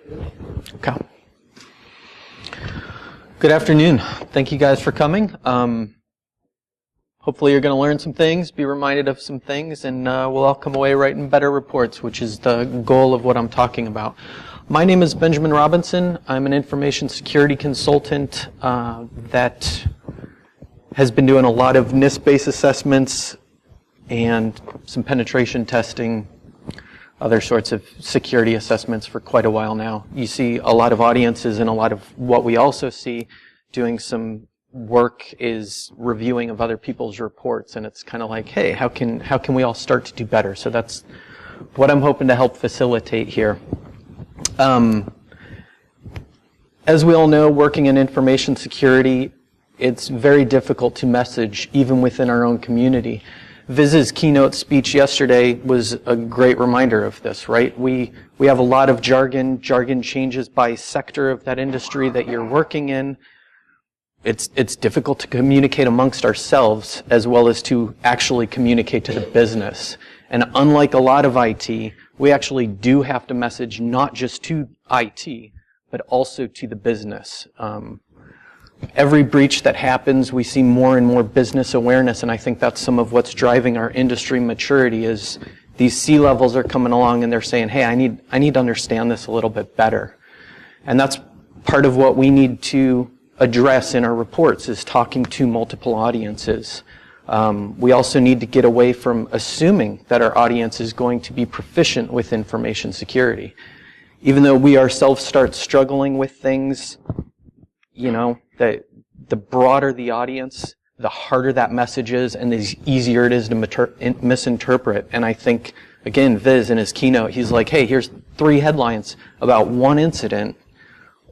Okay. Good afternoon. Thank you guys for coming. Hopefully you're going to learn some things, be reminded of some things, and we'll all come away writing better reports, which is the goal of what I'm talking about. My name is Benjamin Robinson. I'm an information security consultant that has been doing a lot of NIST-based assessments and some penetration testing, other sorts of security assessments for quite a while now. You see a lot of audiences, and a lot of what we also see doing some work is reviewing of other people's reports, and it's kind of like, hey, how can we all start to do better? So that's what I'm hoping to help facilitate here. As we all know, working in information security, it's very difficult to message even within our own community. Viz's keynote speech yesterday was a great reminder of this, right? We have a lot of jargon. Jargon changes by sector of that industry that you're working in. It's difficult to communicate amongst ourselves as well as to actually communicate to the business. And unlike a lot of IT, we actually do have to message not just to IT, but also to the business. Every breach that happens, we see more and more business awareness, and I think that's some of what's driving our industry maturity is these C-levels are coming along and they're saying, hey, I need to understand this a little bit better. And that's part of what we need to address in our reports is talking to multiple audiences. We also need to get away from assuming that our audience is going to be proficient with information security. Even though we ourselves start struggling with things, you know, the broader the audience, the harder that message is, and the easier it is to misinterpret. And I think, again, Viz in his keynote, he's like, hey, here's 3 headlines about one incident.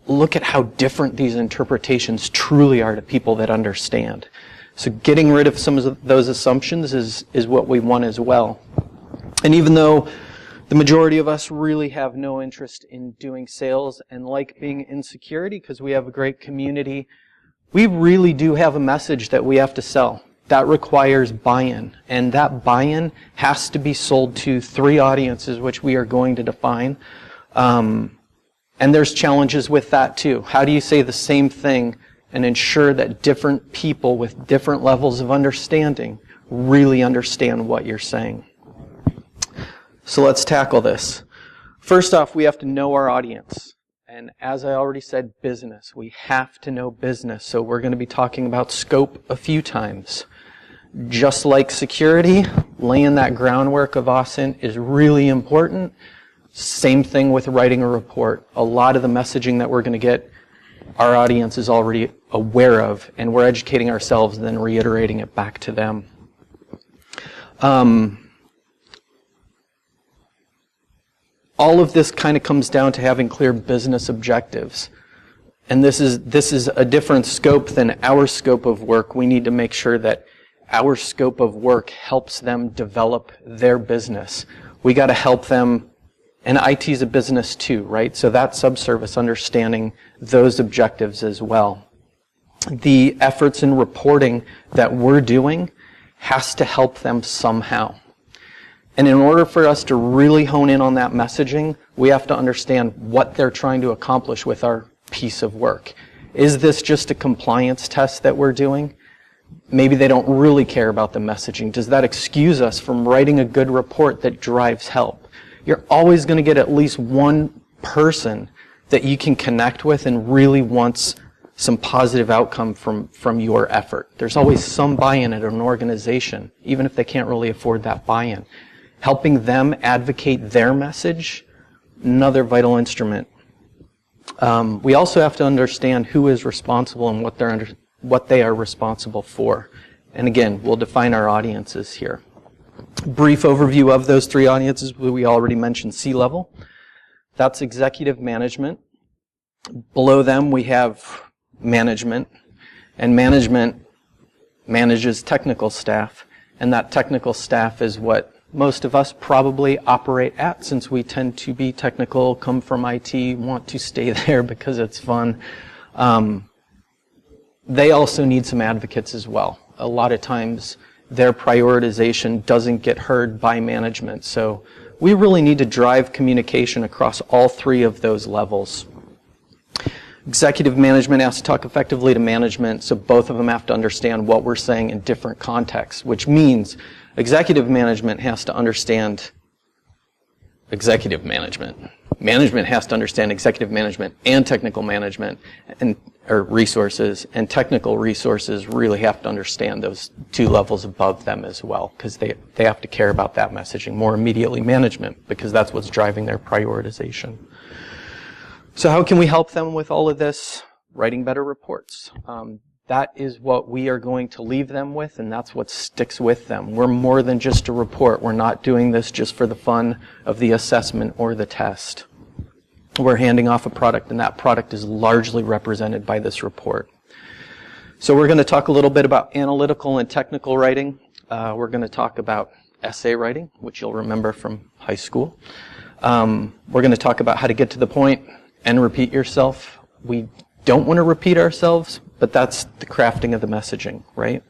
Look at how different these interpretations truly are to people that understand. So getting rid of some of those assumptions is what we want as well. And even though the majority of us really have no interest in doing sales and like being in security because we have a great community, we really do have a message that we have to sell. That requires buy-in. And that buy-in has to be sold to 3 audiences, which we are going to define. And there's challenges with that too. How do you say the same thing and ensure that different people with different levels of understanding really understand what you're saying? So let's tackle this. First off, we have to know our audience. And as I already said, business. We have to know business. So we're going to be talking about scope a few times. Just like security, laying that groundwork of OSINT is really important. Same thing with writing a report. A lot of the messaging that we're going to get, our audience is already aware of, and we're educating ourselves and then reiterating it back to them. All of this kind of comes down to having clear business objectives. And this is a different scope than our scope of work. We need to make sure that our scope of work helps them develop their business. We got to help them. And IT is a business too, right? So that subservice, understanding those objectives as well. The efforts in reporting that we're doing has to help them somehow. And in order for us to really hone in on that messaging, we have to understand what they're trying to accomplish with our piece of work. Is this just a compliance test that we're doing? Maybe they don't really care about the messaging. Does that excuse us from writing a good report that drives help? You're always going to get at least one person that you can connect with and really wants some positive outcome from your effort. There's always some buy-in at an organization, even if they can't really afford that buy-in. Helping them advocate their message, another vital instrument. We also have to understand who is responsible and what they are responsible for. And again, we'll define our audiences here. Brief overview of those 3 audiences. We already mentioned C-level. That's executive management. Below them we have management. And management manages technical staff. And that technical staff is what most of us probably operate at, since we tend to be technical, come from IT, want to stay there because it's fun. They also need some advocates as well. A lot of times their prioritization doesn't get heard by management. So we really need to drive communication across all three of those levels. Executive management has to talk effectively to management, so both of them have to understand what we're saying in different contexts, which means executive management has to understand executive management. Management has to understand executive management and technical management or resources, and technical resources really have to understand those two levels above them as well, because they have to care about that messaging. More immediately management, because that's what's driving their prioritization. So how can we help them with all of this? Writing better reports. That is what we are going to leave them with, and that's what sticks with them. We're more than just a report. We're not doing this just for the fun of the assessment or the test. We're handing off a product, and that product is largely represented by this report. So we're going to talk a little bit about analytical and technical writing. We're going to talk about essay writing, which you'll remember from high school. We're going to talk about how to get to the point and repeat yourself. We don't want to repeat ourselves, but that's the crafting of the messaging, right?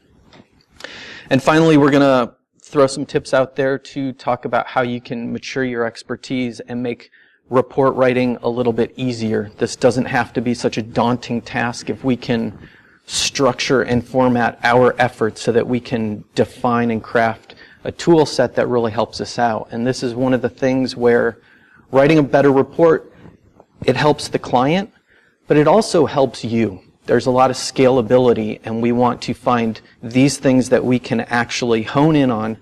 And finally, we're going to throw some tips out there to talk about how you can mature your expertise and make report writing a little bit easier. This doesn't have to be such a daunting task if we can structure and format our efforts so that we can define and craft a tool set that really helps us out. And this is one of the things where writing a better report, it helps the client, but it also helps you. There's a lot of scalability, and we want to find these things that we can actually hone in on,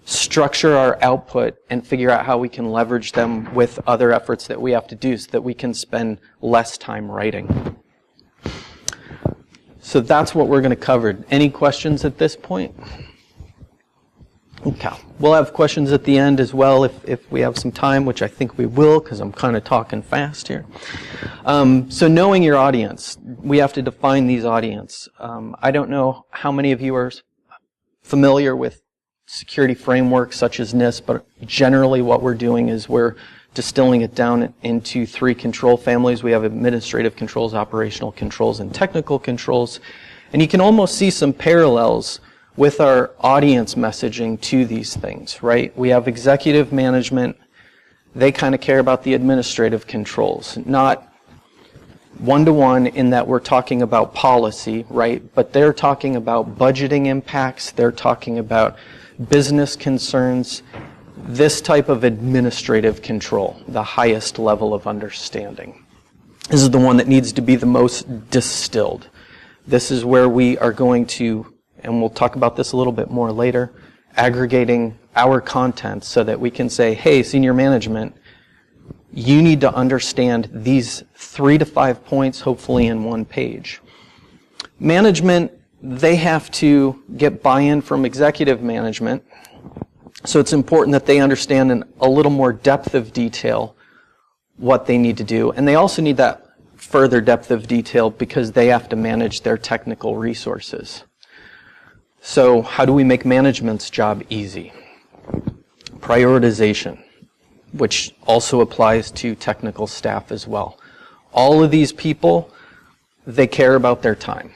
structure our output, and figure out how we can leverage them with other efforts that we have to do so that we can spend less time writing. So that's what we're going to cover. Any questions at this point? Okay. We'll have questions at the end as well if we have some time, which I think we will because I'm kind of talking fast here. So knowing your audience, we have to define these audience. I don't know how many of you are familiar with security frameworks such as NIST, but generally what we're doing is we're distilling it down into three control families. We have administrative controls, operational controls, and technical controls. And you can almost see some parallels with our audience messaging to these things, right? We have executive management. They kind of care about the administrative controls, not one-to-one in that we're talking about policy, right? But they're talking about budgeting impacts. They're talking about business concerns, this type of administrative control, the highest level of understanding. This is the one that needs to be the most distilled. This is where we are going to, and we'll talk about this a little bit more later, aggregating our content so that we can say, hey, senior management, you need to understand these 3 to 5 points, hopefully in one page. Management, they have to get buy-in from executive management, so it's important that they understand in a little more depth of detail what they need to do. And they also need that further depth of detail because they have to manage their technical resources. So how do we make management's job easy? Prioritization, which also applies to technical staff as well. All of these people, they care about their time.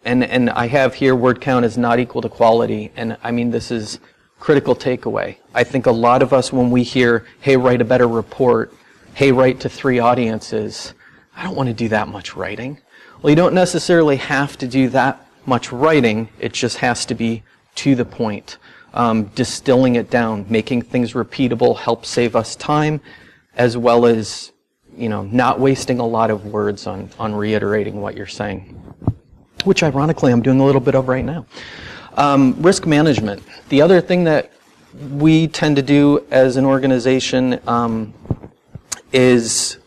And I have here word count is not equal to quality, and I mean this is critical takeaway. I think a lot of us when we hear, hey, write a better report, hey, write to 3 audiences, I don't want to do that much writing. Well, you don't necessarily have to do that much writing, it just has to be to the point. Distilling it down, making things repeatable helps save us time, as well as, not wasting a lot of words on reiterating what you're saying, which ironically I'm doing a little bit of right now. Risk management. The other thing that we tend to do as an organization is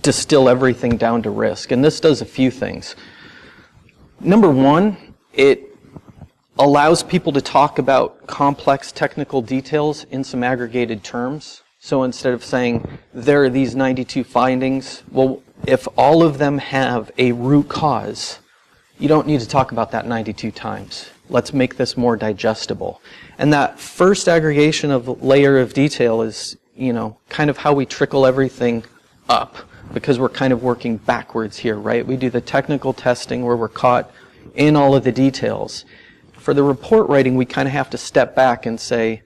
distill everything down to risk, and this does a few things. Number one, it allows people to talk about complex technical details in some aggregated terms. So instead of saying, there are these 92 findings, well, if all of them have a root cause, you don't need to talk about that 92 times. Let's make this more digestible. And that first aggregation of layer of detail is, kind of how we trickle everything up, because we're kind of working backwards here, right? We do the technical testing where we're caught in all of the details. For the report writing, we kind of have to step back and say,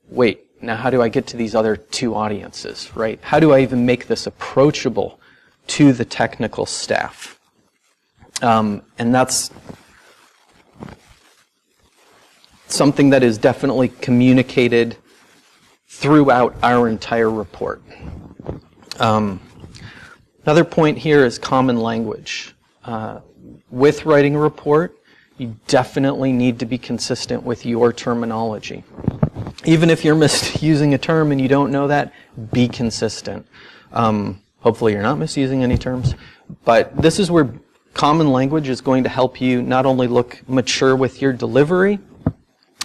wait, now how do I get to these other two audiences, right? How do I even make this approachable to the technical staff? And that's something that is definitely communicated throughout our entire report. Another point here is common language. With writing a report, you definitely need to be consistent with your terminology. Even if you're misusing a term and you don't know that, be consistent. Hopefully you're not misusing any terms, but this is where common language is going to help you not only look mature with your delivery,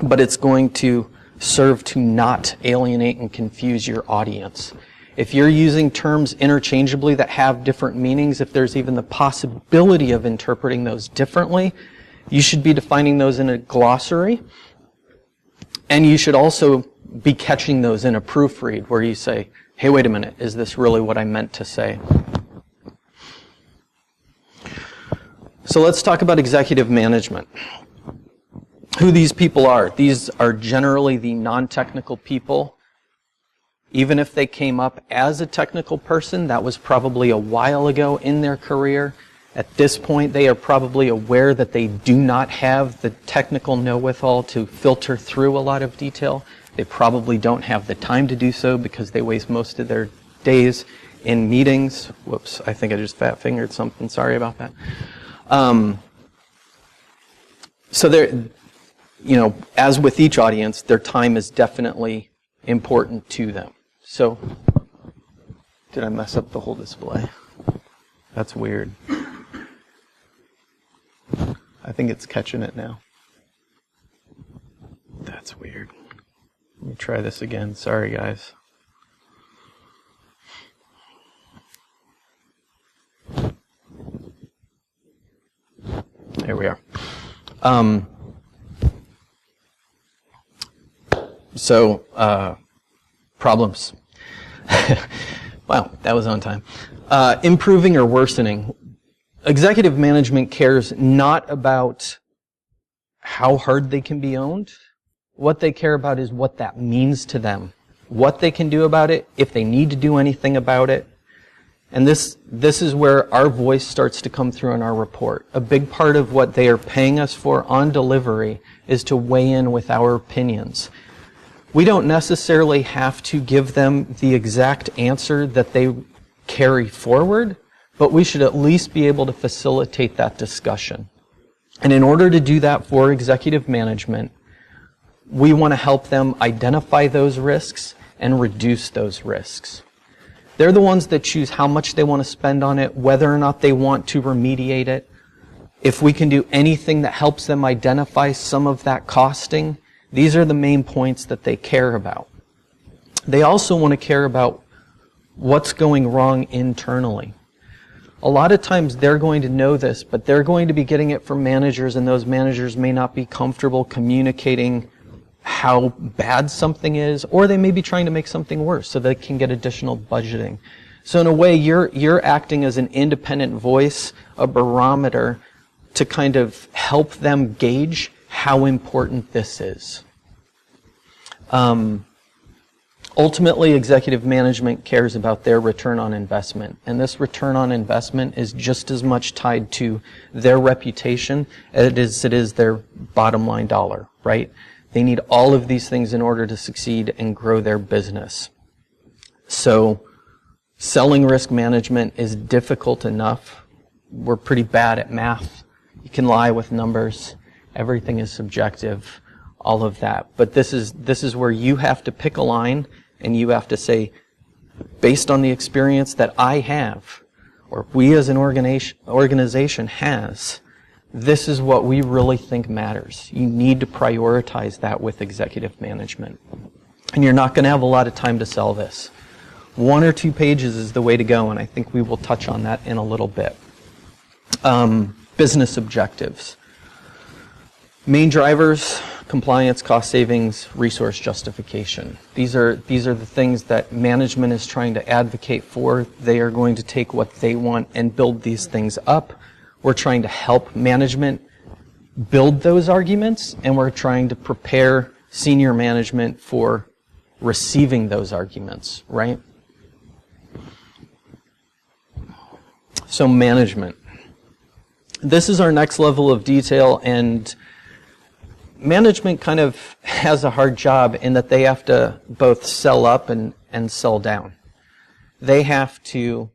but it's going to serve to not alienate and confuse your audience. If you're using terms interchangeably that have different meanings, if there's even the possibility of interpreting those differently, you should be defining those in a glossary. And you should also be catching those in a proofread where you say, hey, wait a minute, is this really what I meant to say? So let's talk about executive management. Who these people are. These are generally the non-technical people. Even if they came up as a technical person, that was probably a while ago in their career. At this point, they are probably aware that they do not have the technical know-withal to filter through a lot of detail. They probably don't have the time to do so because they waste most of their days in meetings. Whoops, I think I just fat-fingered something. Sorry about that. So they're, as with each audience, their time is definitely important to them. So, did I mess up the whole display? That's weird. I think it's catching it now. That's weird. Let me try this again. Sorry, guys. There we are. Problems. Wow, that was on time. Improving or worsening. Executive management cares not about how hard they can be owned. What they care about is what that means to them, what they can do about it, if they need to do anything about it. And this is where our voice starts to come through in our report. A big part of what they are paying us for on delivery is to weigh in with our opinions. We don't necessarily have to give them the exact answer that they carry forward, but we should at least be able to facilitate that discussion. And in order to do that for executive management, we want to help them identify those risks and reduce those risks. They're the ones that choose how much they want to spend on it, whether or not they want to remediate it. If we can do anything that helps them identify some of that costing, these are the main points that they care about. They also want to care about what's going wrong internally. A lot of times they're going to know this, but they're going to be getting it from managers, and those managers may not be comfortable communicating how bad something is, or they may be trying to make something worse so they can get additional budgeting. So in a way, you're acting as an independent voice, a barometer, to kind of help them gauge how important this is. Ultimately, executive management cares about their return on investment. And this return on investment is just as much tied to their reputation as it is their bottom line dollar, right? They need all of these things in order to succeed and grow their business. So, selling risk management is difficult enough. We're pretty bad at math. You can lie with numbers. Everything is subjective, all of that. But this is where you have to pick a line and you have to say, based on the experience that I have, or we as an organization has, this is what we really think matters. You need to prioritize that with executive management. And you're not going to have a lot of time to sell this. 1 or 2 pages is the way to go, and I think we will touch on that in a little bit. Business objectives. Main drivers: compliance, cost savings, resource justification. These are the things that management is trying to advocate for. They are going to take what they want and build these things up. We're trying to help management build those arguments, and we're trying to prepare senior management for receiving those arguments, right? So management. This is our next level of detail, and management kind of has a hard job in that they have to both sell up and sell down. They have to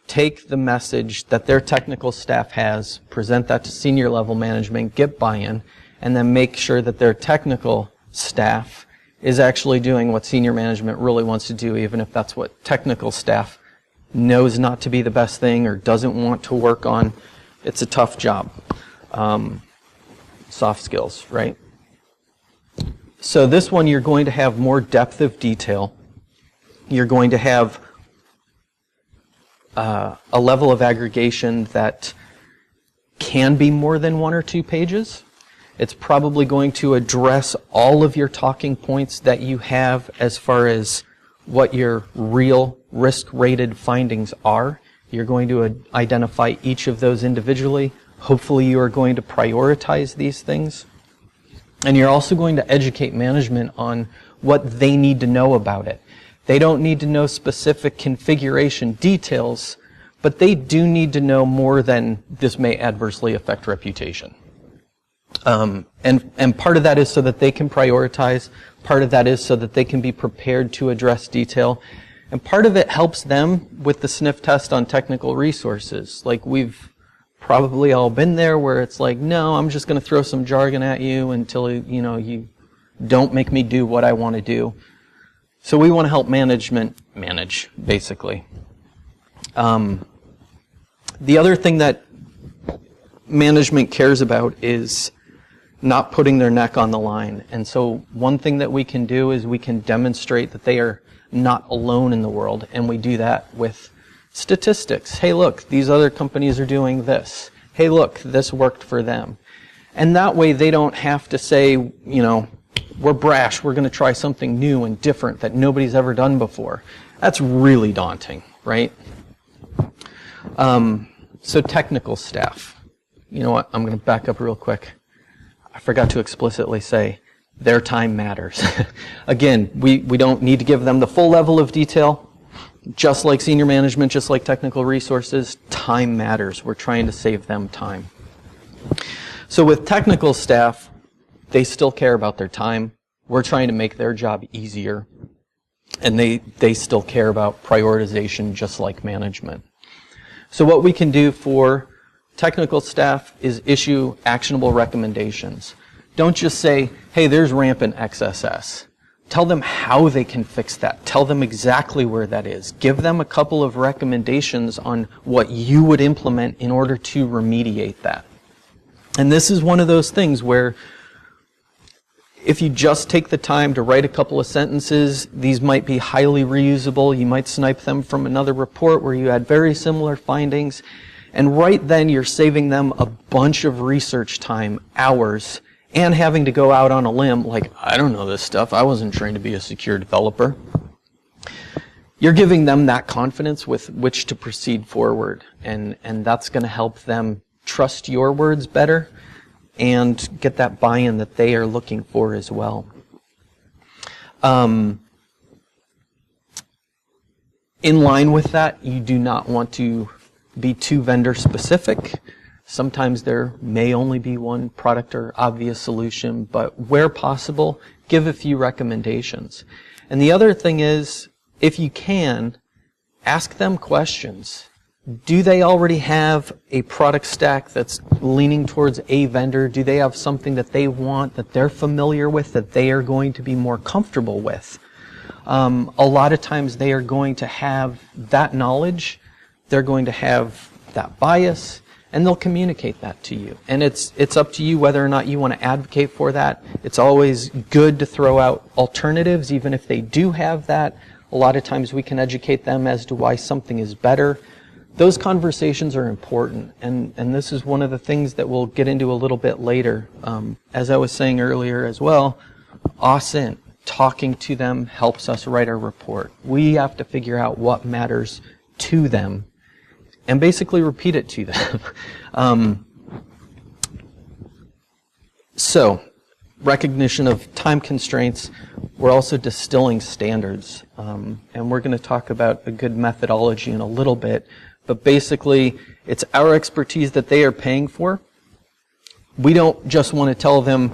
take the message that their technical staff has, present that to senior level management, get buy-in, and then make sure that their technical staff is actually doing what senior management really wants to do, even if that's what technical staff knows not to be the best thing or doesn't want to work on. It's a tough job. Soft skills, right? So this one, you're going to have more depth of detail. You're going to have a level of aggregation that can be more than 1 or 2 pages. It's probably going to address all of your talking points that you have as far as what your real risk-rated findings are. You're going to identify each of those individually. Hopefully you are going to prioritize these things. And you're also going to educate management on what they need to know about it. They don't need to know specific configuration details, but they do need to know more than this may adversely affect reputation. And part of that is so that they can prioritize. Part of that is so that they can be prepared to address detail. And part of it helps them with the sniff test on technical resources. Like we've probably all been there where it's like, no, I'm just going to throw some jargon at you until you don't make me do what I want to do. So we want to help management manage, basically. The other thing that management cares about is not putting their neck on the line. And so one thing that we can do is we can demonstrate that they are not alone in the world, and we do that with statistics. Hey, look, these other companies are doing this. Hey, look, this worked for them. And that way they don't have to say, we're brash, we're going to try something new and different that nobody's ever done before. That's really daunting, right? So technical staff. You know what? I'm going to back up real quick. I forgot to explicitly say their time matters. Again, we don't need to give them the full level of detail. Just like senior management, just like technical resources, time matters. We're trying to save them time. So with technical staff, they still care about their time. We're trying to make their job easier. And they still care about prioritization just like management. So what we can do for technical staff is issue actionable recommendations. Don't just say, hey, there's rampant XSS. Tell them how they can fix that. Tell them exactly where that is. Give them a couple of recommendations on what you would implement in order to remediate that. And this is one of those things where if you just take the time to write a couple of sentences, these might be highly reusable. You might snipe them from another report where you had very similar findings. And right then you're saving them a bunch of research time, hours, and having to go out on a limb like, I don't know this stuff. I wasn't trained to be a secure developer. You're giving them that confidence with which to proceed forward. And that's going to help them trust your words better and get that buy-in that they are looking for as well. In line with that, you do not want to be too vendor specific. Sometimes there may only be one product or obvious solution, but where possible, give a few recommendations. And the other thing is, if you can, ask them questions. Do they already have a product stack that's leaning towards a vendor? Do they have something that they want, that they're familiar with, that they are going to be more comfortable with? A lot of times they are going to have that knowledge, they're going to have that bias, and they'll communicate that to you. And it's up to you whether or not you want to advocate for that. It's always good to throw out alternatives, even if they do have that. A lot of times we can educate them as to why something is better. Those conversations are important, and this is one of the things that we'll get into a little bit later. As I was saying earlier as well, OSINT, talking to them helps us write our report. We have to figure out what matters to them and basically repeat it to them. So, recognition of time constraints, we're also distilling standards. And we're going to talk about a good methodology in a little bit. But basically, it's our expertise that they are paying for. We don't just want to tell them,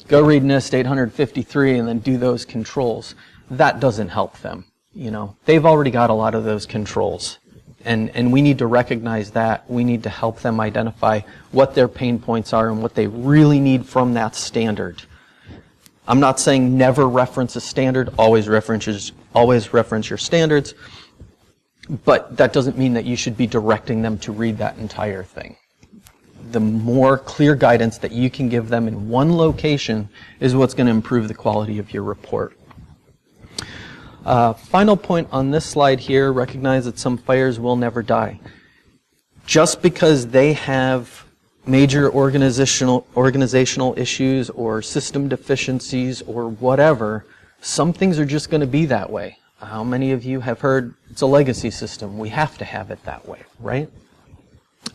go read NIST 853 and then do those controls. That doesn't help them. You know, they've already got a lot of those controls. And we need to recognize that. We need to help them identify what their pain points are and what they really need from that standard. I'm not saying never reference a standard, always reference your standards, but that doesn't mean that you should be directing them to read that entire thing. The more clear guidance that you can give them in one location is what's going to improve the quality of your report. Final point on this slide here, recognize that some fires will never die. Just because they have major organizational issues or system deficiencies or whatever, some things are just going to be that way. How many of you have heard it's a legacy system? We have to have it that way, right?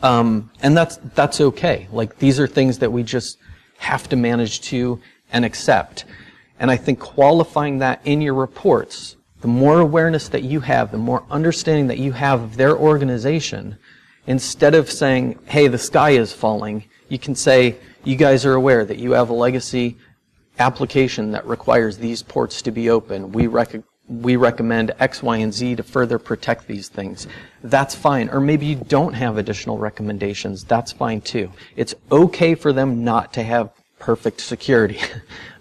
And that's okay. Like, these are things that we just have to manage to and accept. And I think qualifying that in your reports, the more awareness that you have, the more understanding that you have of their organization, instead of saying, hey, the sky is falling, you can say, you guys are aware that you have a legacy application that requires these ports to be open. We recommend X, Y, and Z to further protect these things. That's fine. Or maybe you don't have additional recommendations. That's fine too. It's okay for them not to have perfect security.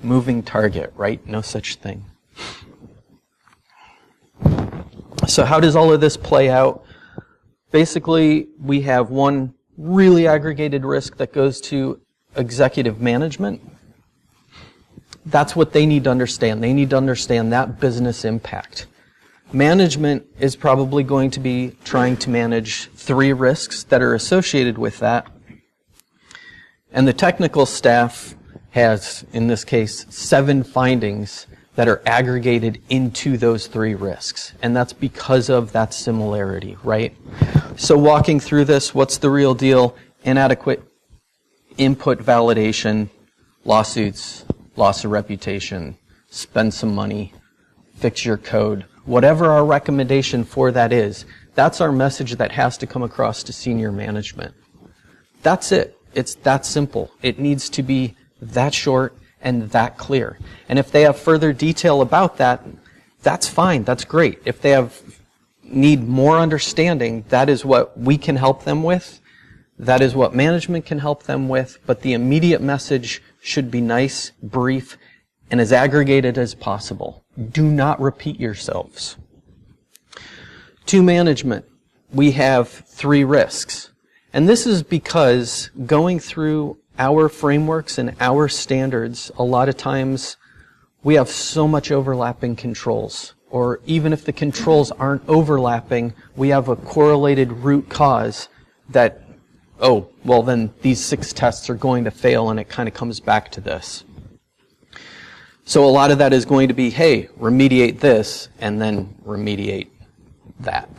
Moving target, right? No such thing. So how does all of this play out? Basically, we have one really aggregated risk that goes to executive management. That's what they need to understand. They need to understand that business impact. Management is probably going to be trying to manage 3 risks that are associated with that. And the technical staff has, in this case, 7 findings that are aggregated into those 3 risks. And that's because of that similarity, right? So walking through this, what's the real deal? Inadequate input validation, lawsuits, loss of reputation, spend some money, fix your code. Whatever our recommendation for that is, that's our message that has to come across to senior management. That's it. It's that simple. It needs to be that short and that clear. And if they have further detail about that, that's fine. That's great. If they need more understanding, that is what we can help them with. That is what management can help them with. But the immediate message should be nice, brief, and as aggregated as possible. Do not repeat yourselves. To management, we have 3 risks. And this is because going through our frameworks and our standards, a lot of times we have so much overlapping controls. Or even if the controls aren't overlapping, we have a correlated root cause that, oh, well then these 6 tests are going to fail, and it kind of comes back to this. So a lot of that is going to be, hey, remediate this, and then remediate that.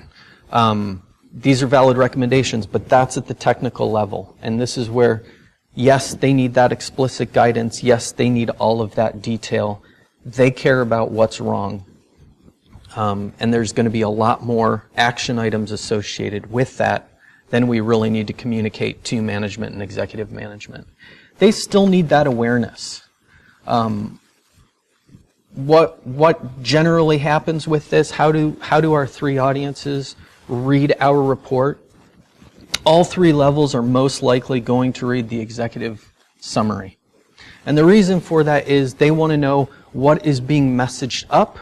These are valid recommendations, but that's at the technical level. And this is where, yes, they need that explicit guidance. Yes, they need all of that detail. They care about what's wrong. And there's going to be a lot more action items associated with that than we really need to communicate to management and executive management. They still need that awareness. What generally happens with this? How do our 3 audiences read our report? All 3 levels are most likely going to read the executive summary. And the reason for that is they want to know what is being messaged up,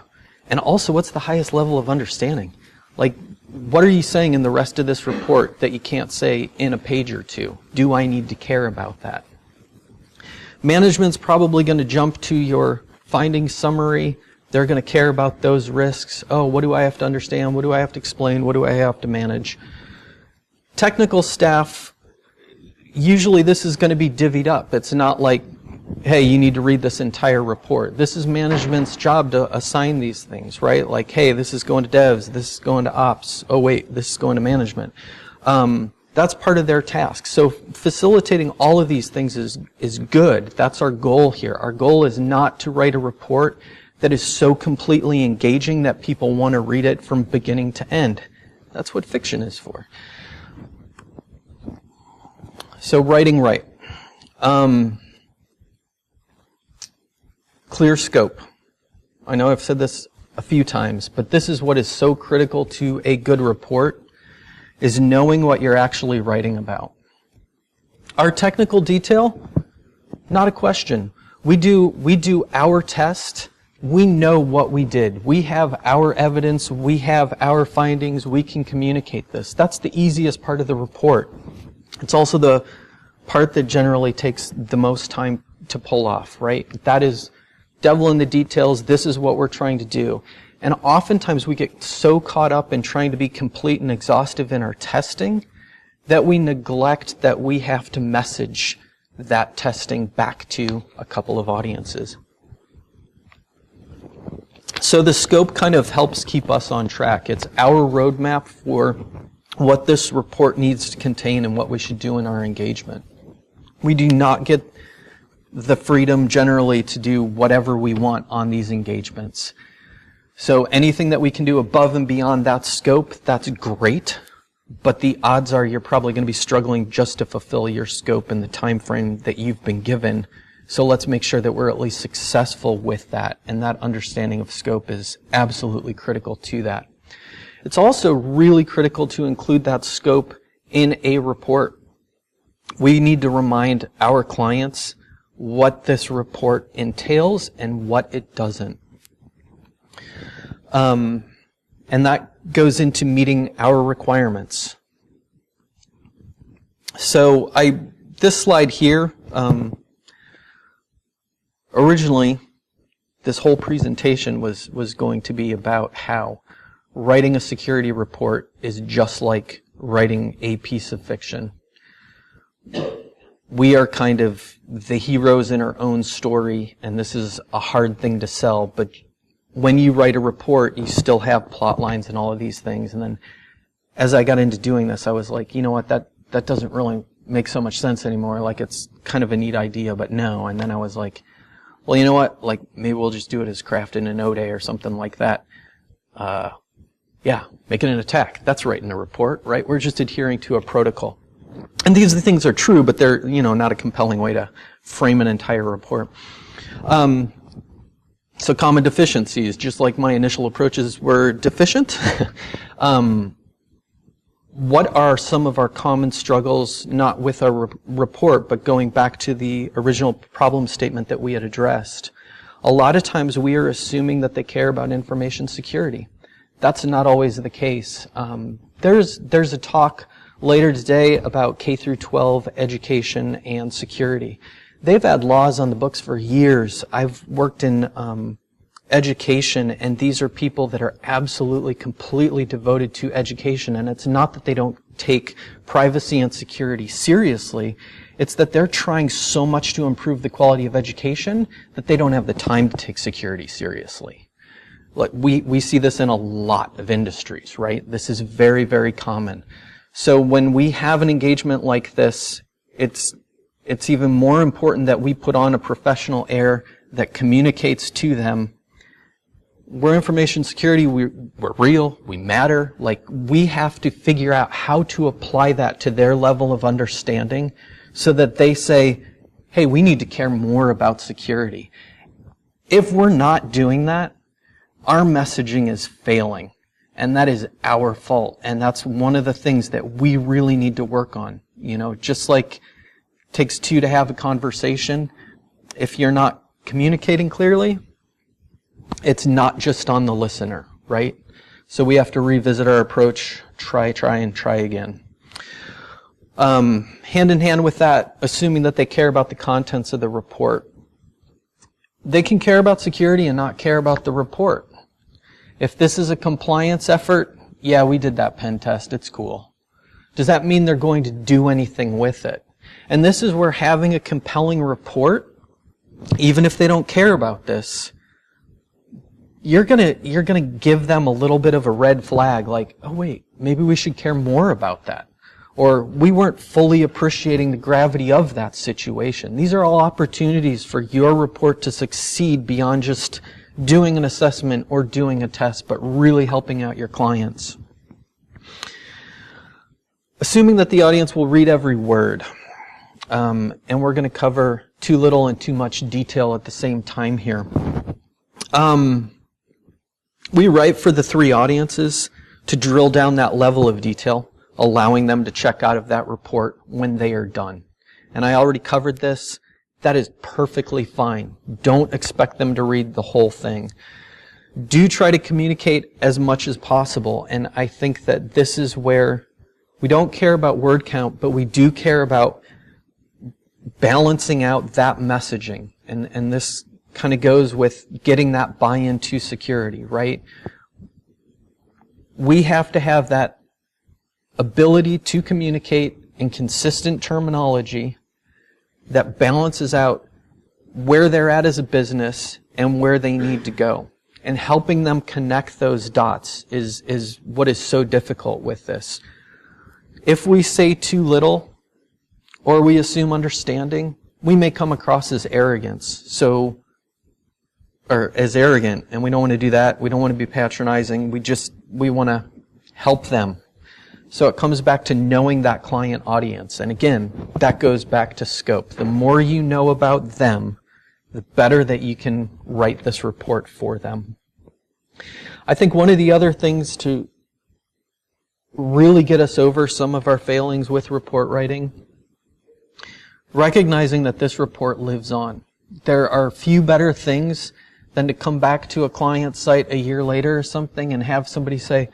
and also what's the highest level of understanding. Like, what are you saying in the rest of this report that you can't say in a page or 2? Do I need to care about that? Management's probably going to jump to your findings summary. They're going to care about those risks. Oh, what do I have to understand? What do I have to explain? What do I have to manage? Technical staff, usually this is going to be divvied up. It's not like, hey, you need to read this entire report. This is management's job to assign these things, right? Like, hey, this is going to devs, this is going to ops. Oh, wait, this is going to management. That's part of their task. So facilitating all of these things is good. That's our goal here. Our goal is not to write a report that is so completely engaging that people want to read it from beginning to end. That's what fiction is for. So writing right. Clear scope. I know I've said this a few times, but this is what is so critical to a good report, is knowing what you're actually writing about. Our technical detail, not a question. We do our test. We know what we did. We have our evidence. We have our findings. We can communicate this. That's the easiest part of the report. It's also the part that generally takes the most time to pull off, right? That is devil in the details. This is what we're trying to do. And oftentimes we get so caught up in trying to be complete and exhaustive in our testing that we neglect that we have to message that testing back to a couple of audiences. So the scope kind of helps keep us on track. It's our roadmap for what this report needs to contain and what we should do in our engagement. We do not get the freedom generally to do whatever we want on these engagements. So anything that we can do above and beyond that scope, that's great, but the odds are you're probably going to be struggling just to fulfill your scope in the time frame that you've been given. So let's make sure that we're at least successful with that, and that understanding of scope is absolutely critical to that. It's also really critical to include that scope in a report. We need to remind our clients what this report entails and what it doesn't. And that goes into meeting our requirements. So this slide here, originally this whole presentation was going to be about how writing a security report is just like writing a piece of fiction. We are kind of the heroes in our own story, and this is a hard thing to sell, but when you write a report, you still have plot lines and all of these things. And then as I got into doing this, I was like, you know what, that doesn't really make so much sense anymore. Like, it's kind of a neat idea, but no. And then I was like, well, you know what, like, maybe we'll just do it as crafted in an ODE or something like that. Yeah, making an attack. That's writing a report, right? We're just adhering to a protocol. And these things are true, but they're, not a compelling way to frame an entire report. So common deficiencies, just like my initial approaches were deficient. What are some of our common struggles, not with our report, but going back to the original problem statement that we had addressed? A lot of times we are assuming that they care about information security. That's not always the case. There's a talk later today about K through 12 education and security. They've had laws on the books for years. I've worked in education, and these are people that are absolutely, completely devoted to education. And it's not that they don't take privacy and security seriously. It's that they're trying so much to improve the quality of education that they don't have the time to take security seriously. Like, we see this in a lot of industries, right? This is very, very common. So when we have an engagement like this, it's even more important that we put on a professional air that communicates to them, we're information security, we're real, we matter. Like, we have to figure out how to apply that to their level of understanding so that they say, hey, we need to care more about security. If we're not doing that, our messaging is failing. And that is our fault. And that's one of the things that we really need to work on. Just like it takes two to have a conversation, if you're not communicating clearly, it's not just on the listener, right? So we have to revisit our approach, try again. Hand in hand with that, assuming that they care about the contents of the report. They can care about security and not care about the report. If this is a compliance effort, yeah, we did that pen test, it's cool. Does that mean they're going to do anything with it? And this is where having a compelling report, even if they don't care about this, you're gonna give them a little bit of a red flag, like, oh wait, maybe we should care more about that. or we weren't fully appreciating the gravity of that situation. These are all opportunities for your report to succeed beyond just doing an assessment or doing a test, but really helping out your clients. Assuming that the audience will read every word, and we're going to cover too little and too much detail at the same time here. We write for the three audiences to drill down that level of detail, allowing them to check out of that report when they are done. And I already covered this. That is perfectly fine. Don't expect them to read the whole thing. Do try to communicate as much as possible, and I think that this is where we don't care about word count, but we do care about balancing out that messaging. And this kind of goes with getting that buy-in to security, right? We have to have that ability to communicate in consistent terminology that balances out where they're at as a business and where they need to go. And helping them connect those dots is what is so difficult with this. If we say too little, or we assume understanding, we may come across as arrogance. Or as arrogant, and we don't want to do that. We don't want to be patronizing. We want to help them. So it comes back to knowing that client audience. And again, that goes back to scope. The more you know about them, the better that you can write this report for them. I think one of the other things to really get us over some of our failings with report writing, recognizing that this report lives on. There are few better things than to come back to a client site a year later or something and have somebody say,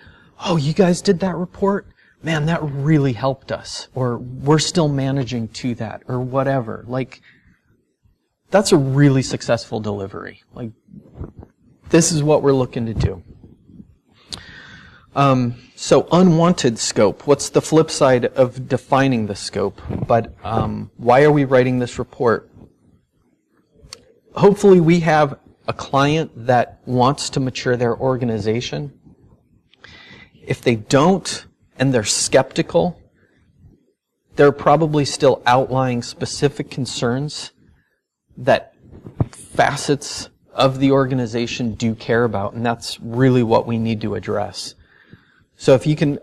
"Oh, you guys did that report? Man, that really helped us." Or, "We're still managing to that," or whatever. Like, that's a really successful delivery. Like, this is what we're looking to do. So unwanted scope. What's the flip side of defining the scope? But why are we writing this report? Hopefully we have a client that wants to mature their organization. If they don't, and they're skeptical, they're probably still outlining specific concerns that facets of the organization do care about, and that's really what we need to address. So if you can,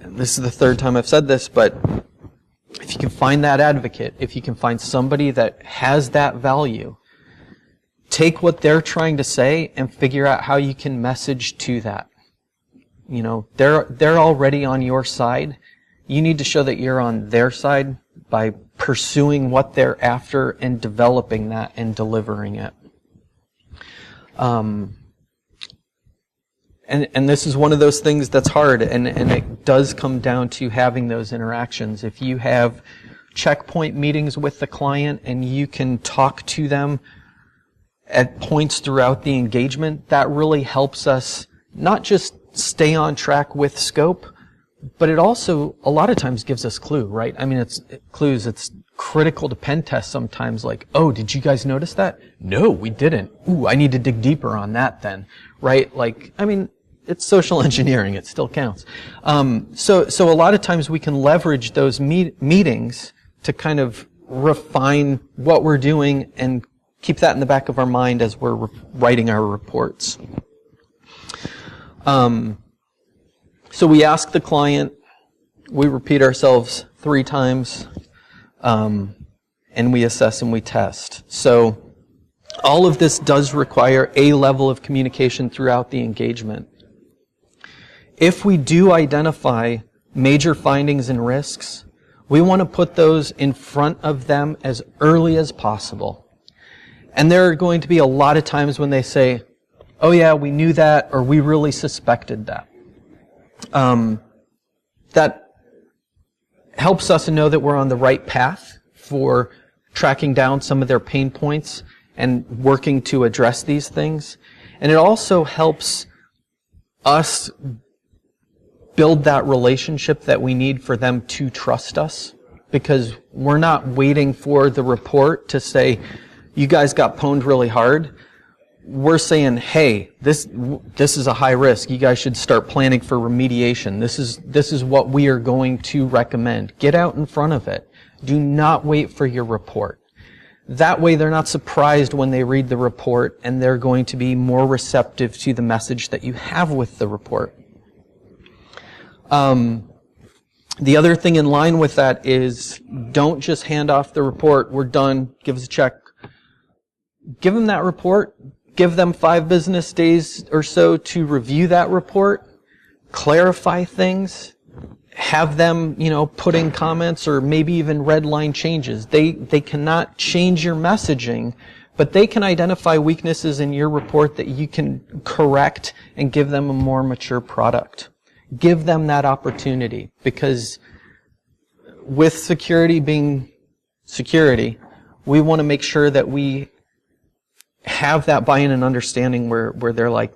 this is the third time I've said this, but if you can find that advocate, if you can find somebody that has that value, take what they're trying to say and figure out how you can message to that. You know, they're already on your side. You need to show that you're on their side by pursuing what they're after and developing that and delivering it. And this is one of those things that's hard, and it does come down to having those interactions. If you have checkpoint meetings with the client and you can talk to them at points throughout the engagement, that really helps us not just stay on track with scope, but it also a lot of times gives us clue, right? I mean, it's critical to pen test sometimes, like, "Oh, did you guys notice that?" "No, we didn't." "Ooh, I need to dig deeper on that then," right? Like, I mean, it's social engineering, it still counts. So a lot of times we can leverage those meetings to kind of refine what we're doing and keep that in the back of our mind as we're writing our reports. So we ask the client, we repeat ourselves 3 times, and we assess and we test. So all of this does require a level of communication throughout the engagement. If we do identify major findings and risks, we want to put those in front of them as early as possible. And there are going to be a lot of times when they say, "Oh yeah, we knew that," or "We really suspected that." That helps us to know that we're on the right path for tracking down some of their pain points and working to address these things. And it also helps us build that relationship that we need for them to trust us, because we're not waiting for the report to say, "You guys got pwned really hard." we're saying, hey, this is a high risk. You guys should start planning for remediation. This is what we are going to recommend. Get out in front of it. Do not wait for your report. That way they're not surprised when they read the report, and they're going to be more receptive to the message that you have with the report. The other thing in line with that is don't just hand off the report, we're done, give us a check. Give them that report, give them 5 business days or so to review that report, clarify things, have them, put in comments or maybe even red line changes. They cannot change your messaging, but they can identify weaknesses in your report that you can correct and give them a more mature product. Give them that opportunity, because with security being security, we want to make sure that we have that buy-in and understanding where they're like,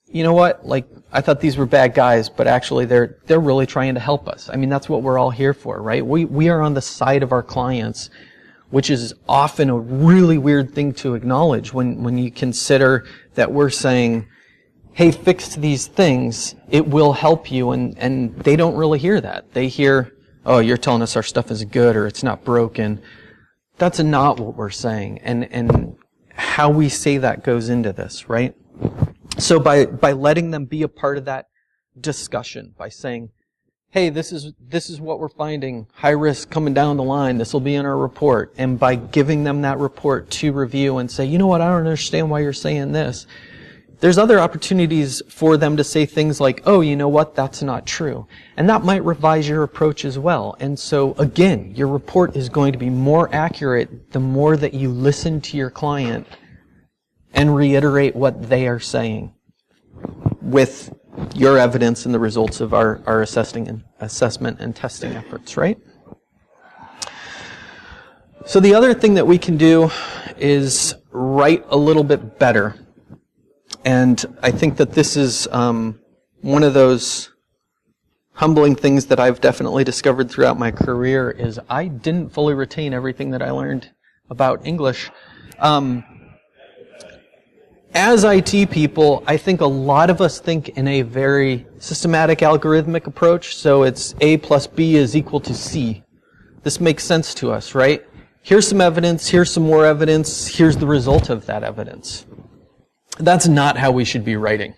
you know what, like, I thought these were bad guys, but actually they're really trying to help us. I mean, that's what we're all here for, right? We are on the side of our clients, which is often a really weird thing to acknowledge when you consider that we're saying, hey, fix these things, it will help you, and they don't really hear that. They hear, oh, you're telling us our stuff is good or it's not broken. That's not what we're saying, and how we say that goes into this, right? So by letting them be a part of that discussion, by saying, hey, this is what we're finding, high risk coming down the line, this will be in our report, and by giving them that report to review and say, you know what, I don't understand why you're saying this. There's other opportunities for them to say things like, oh, you know what, that's not true. And that might revise your approach as well. And so, again, your report is going to be more accurate the more that you listen to your client and reiterate what they are saying with your evidence and the results of our assessment and testing efforts, right? So the other thing that we can do is write a little bit better. And I think that this is one of those humbling things that I've definitely discovered throughout my career is I didn't fully retain everything that I learned about English. As IT people, I think a lot of us think in a very systematic algorithmic approach. So it's A plus B is equal to C. This makes sense to us, right? Here's some evidence, here's some more evidence, here's the result of that evidence. That's not how we should be writing.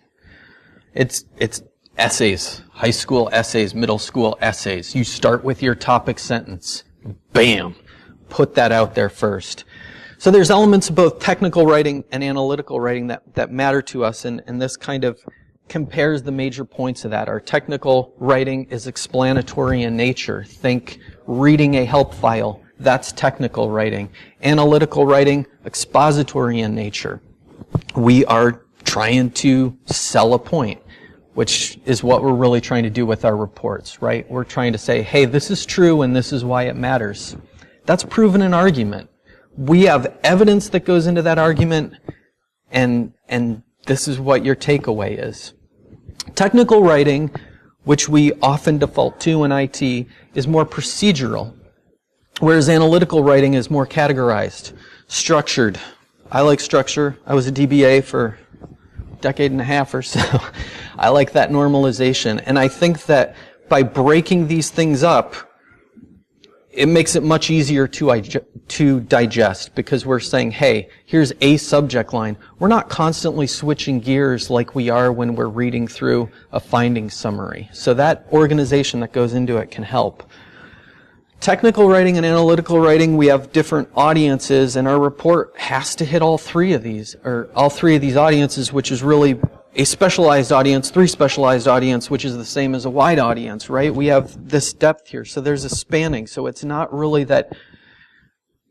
It's essays, high school essays, middle school essays. You start with your topic sentence. Bam! Put that out there first. So there's elements of both technical writing and analytical writing that matter to us, and this kind of compares the major points of that. Our technical writing is explanatory in nature. Think reading a help file. That's technical writing. Analytical writing, expository in nature. We are trying to sell a point, which is what we're really trying to do with our reports, right? We're trying to say, hey, this is true and this is why it matters. That's proven an argument. We have evidence that goes into that argument, and this is what your takeaway is. Technical writing, which we often default to in IT, is more procedural, whereas analytical writing is more categorized, structured. I like structure. I was a DBA for a decade and a half or so. I like that normalization. And I think that by breaking these things up, it makes it much easier to digest, because we're saying, hey, here's a subject line. We're not constantly switching gears like we are when we're reading through a findings summary. So that organization that goes into it can help. Technical writing and analytical writing, we have different audiences, and our report has to hit all three of these audiences, which is really a specialized audience, 3 specialized audience, which is the same as a wide audience, right? We have this depth here, so there's a spanning. So it's not really that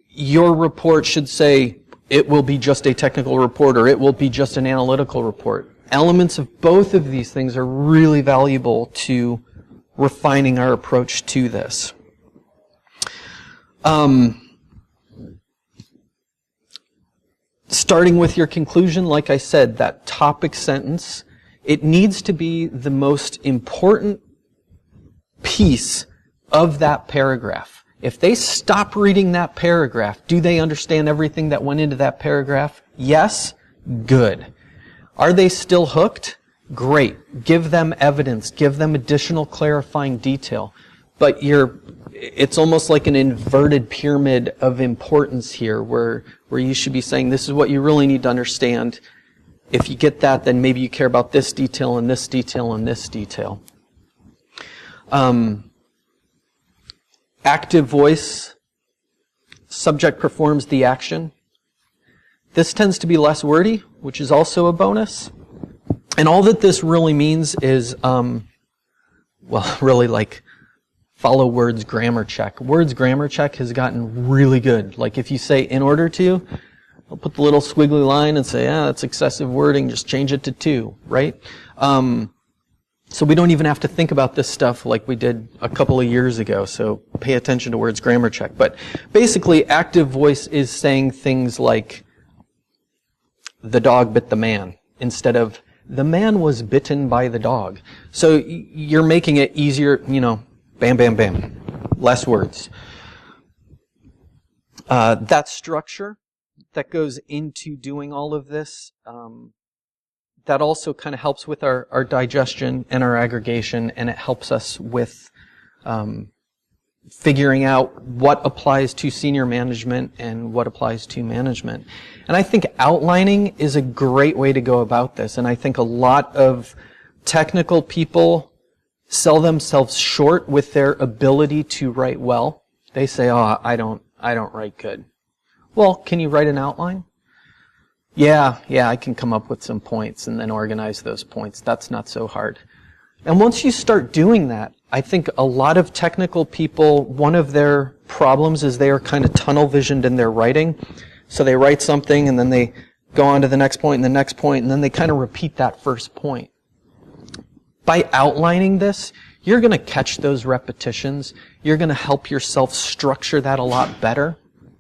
your report should say it will be just a technical report or it will be just an analytical report. Elements of both of these things are really valuable to refining our approach to this. Starting with your conclusion, like I said, that topic sentence, it needs to be the most important piece of that paragraph. If they stop reading that paragraph, do they understand everything that went into that paragraph? Yes. Good. Are they still hooked? Great. Give them evidence. Give them additional clarifying detail. But it's almost like an inverted pyramid of importance here where you should be saying, this is what you really need to understand. If you get that, then maybe you care about this detail and this detail and this detail. Active voice, subject performs the action. This tends to be less wordy, which is also a bonus. And all that this really means is, really like follow Word's grammar check. Word's grammar check has gotten really good. Like if you say in order to, I'll put the little squiggly line and say, that's excessive wording, just change it to to, right? So we don't even have to think about this stuff like we did a couple of years ago, so pay attention to Word's grammar check. But basically, active voice is saying things like, the dog bit the man, instead of, the man was bitten by the dog. So you're making it easier, bam, bam, bam. Less words. That structure that goes into doing all of this, that also kind of helps with our digestion and our aggregation, and it helps us with figuring out what applies to senior management and what applies to management. And I think outlining is a great way to go about this, and I think a lot of technical people sell themselves short with their ability to write well. They say, I don't write good. Well, can you write an outline? Yeah, I can come up with some points and then organize those points. That's not so hard. And once you start doing that, I think a lot of technical people, one of their problems is they are kind of tunnel visioned in their writing. So they write something and then they go on to the next point and the next point, and then they kind of repeat that first point. By outlining this, you're going to catch those repetitions. You're going to help yourself structure that a lot better.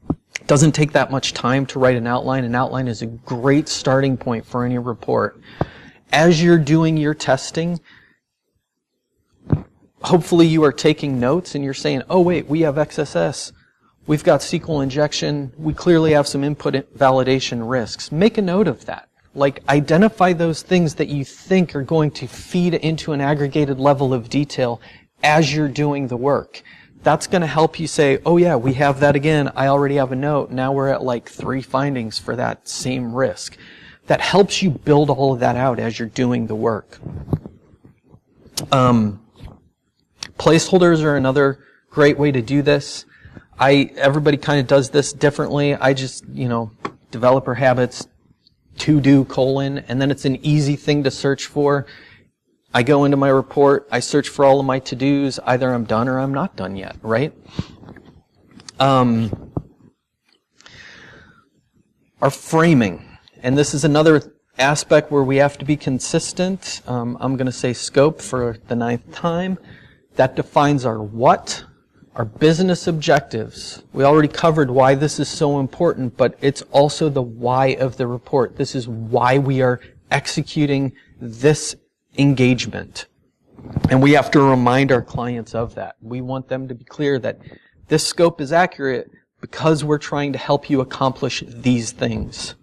It doesn't take that much time to write an outline. An outline is a great starting point for any report. As you're doing your testing, hopefully you are taking notes and you're saying, oh wait, we have XSS. We've got SQL injection. We clearly have some input validation risks. Make a note of that. Like, identify those things that you think are going to feed into an aggregated level of detail as you're doing the work. That's going to help you say, oh yeah, we have that again. I already have a note. Now we're at like 3 findings for that same risk. That helps you build all of that out as you're doing the work. Placeholders are another great way to do this. Everybody kind of does this differently. I just, developer habits, to do : and then it's an easy thing to search for. I go into my report, I search for all of my to-dos, either I'm done or I'm not done yet, right? Our framing, and this is another aspect where we have to be consistent. I'm going to say scope for the 9th time. That defines our what, our business objectives. We already covered why this is so important, but it's also the why of the report. This is why we are executing this engagement. And we have to remind our clients of that. We want them to be clear that this scope is accurate because we're trying to help you accomplish these things.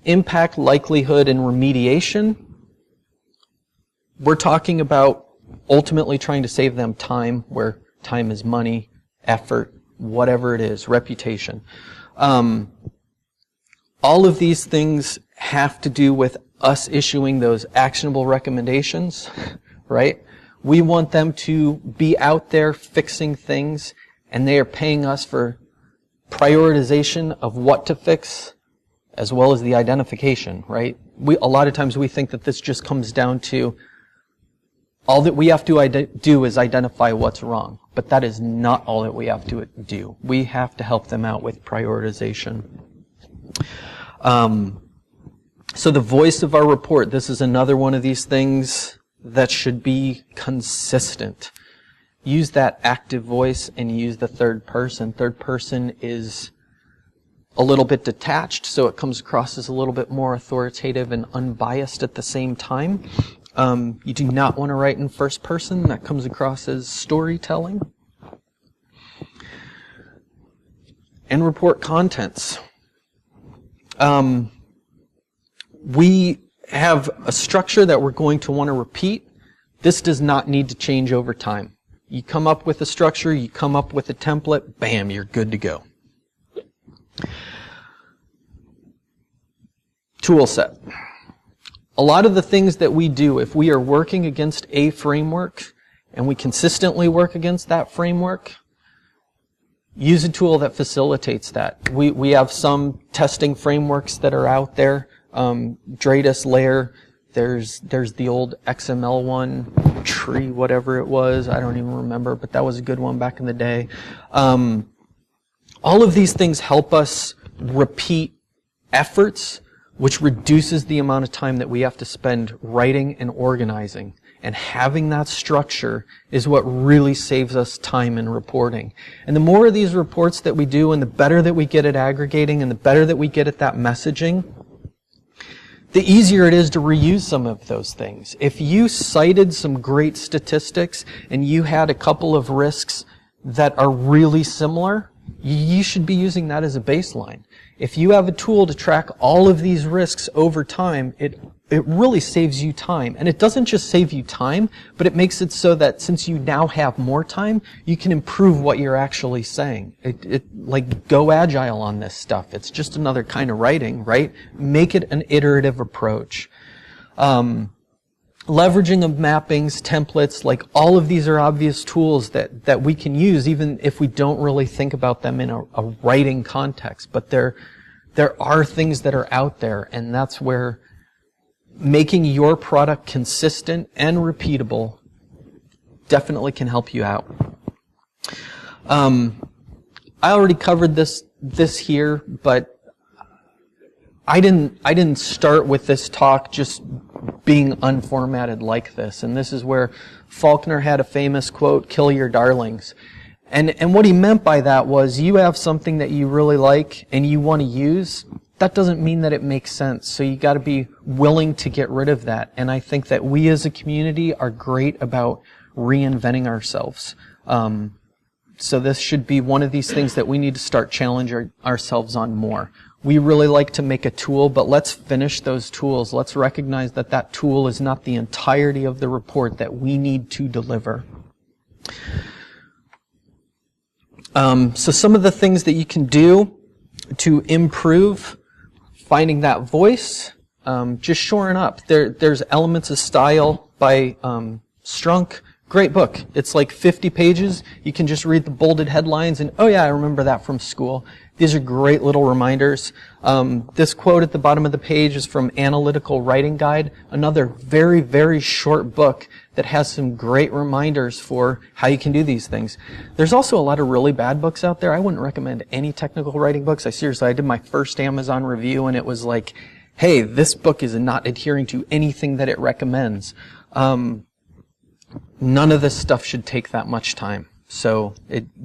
Impact, likelihood, and remediation. We're talking about ultimately trying to save them time, where time is money, effort, whatever it is, reputation. All of these things have to do with us issuing those actionable recommendations, right? We want them to be out there fixing things, and they are paying us for prioritization of what to fix, as well as the identification, right? A lot of times we think that this just comes down to all that we have to do is identify what's wrong, but that is not all that we have to do. We have to help them out with prioritization. So the voice of our report, this is another one of these things that should be consistent. Use that active voice and use the third person. Third person is a little bit detached, so it comes across as a little bit more authoritative and unbiased at the same time. You do not want to write in first person. That comes across as storytelling. And report contents. We have a structure that we're going to want to repeat. This does not need to change over time. You come up with a structure, you come up with a template, bam, you're good to go. Tool set. A lot of the things that we do, if we are working against a framework and we consistently work against that framework, use a tool that facilitates that. We have some testing frameworks that are out there. Dratus, Layer, there's the old XML one, Tree, whatever it was, I don't even remember, but that was a good one back in the day. All of these things help us repeat efforts, which reduces the amount of time that we have to spend writing and organizing. And having that structure is what really saves us time in reporting. And the more of these reports that we do, and the better that we get at aggregating, and the better that we get at that messaging, the easier it is to reuse some of those things. If you cited some great statistics and you had a couple of risks that are really similar, you should be using that as a baseline. If you have a tool to track all of these risks over time, it really saves you time. And it doesn't just save you time, but it makes it so that since you now have more time, you can improve what you're actually saying. Like, go agile on this stuff. It's just another kind of writing, right? Make it an iterative approach. Leveraging of mappings, templates, like all of these are obvious tools that we can use even if we don't really think about them in a writing context. But there are things that are out there, and that's where making your product consistent and repeatable definitely can help you out. I already covered this here, but I didn't start with this talk just being unformatted like this. And this is where Faulkner had a famous quote, "Kill your darlings." And what he meant by that was, you have something that you really like and you want to use, that doesn't mean that it makes sense. So you got to be willing to get rid of that. And I think that we as a community are great about reinventing ourselves. So this should be one of these things that we need to start challenging ourselves on more. We really like to make a tool, but let's finish those tools. Let's recognize that that tool is not the entirety of the report that we need to deliver. So some of the things that you can do to improve finding that voice, just shoring up. There's Elements of Style by Strunk. Great book. It's like 50 pages. You can just read the bolded headlines and, oh yeah, I remember that from school. These are great little reminders. This quote at the bottom of the page is from Analytical Writing Guide, another very, very short book that has some great reminders for how you can do these things. There's also a lot of really bad books out there. I wouldn't recommend any technical writing books. I did my first Amazon review and it was like, hey, this book is not adhering to anything that it recommends. None of this stuff should take that much time. So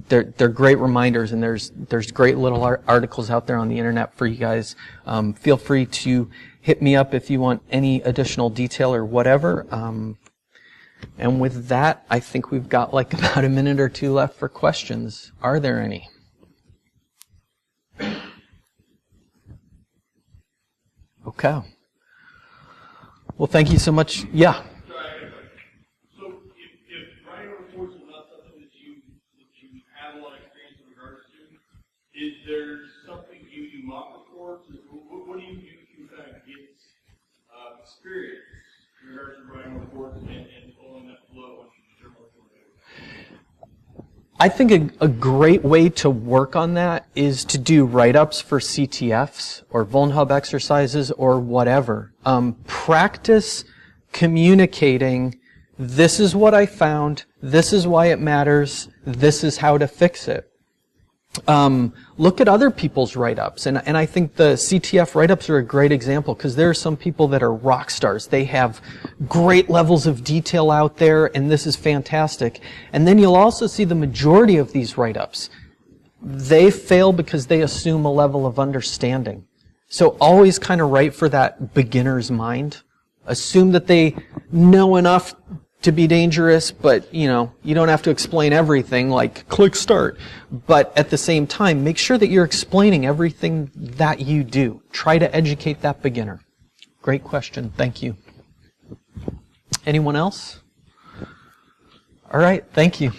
they're great reminders, and there's great little articles out there on the internet for you guys. Feel free to hit me up if you want any additional detail or whatever. And with that, I think we've got like about a minute or two left for questions. Are there any? Okay. Well, thank you so much. Yeah. Is there something you do mock reports? What do you do to kind of get experience in regards to writing reports and following that flow once you determine what you want to do? I think a great way to work on that is to do write-ups for CTFs or VulnHub exercises or whatever. Practice communicating, this is what I found, this is why it matters, this is how to fix it. Look at other people's write-ups, and I think the CTF write-ups are a great example because there are some people that are rock stars. They have great levels of detail out there, and this is fantastic. And then you'll also see the majority of these write-ups. They fail because they assume a level of understanding. So always kind of write for that beginner's mind. Assume that they know enough to be dangerous, but you don't have to explain everything like click start. But at the same time, make sure that you're explaining everything that you do. Try to educate that beginner. Great question. Thank you. Anyone else? All right. Thank you.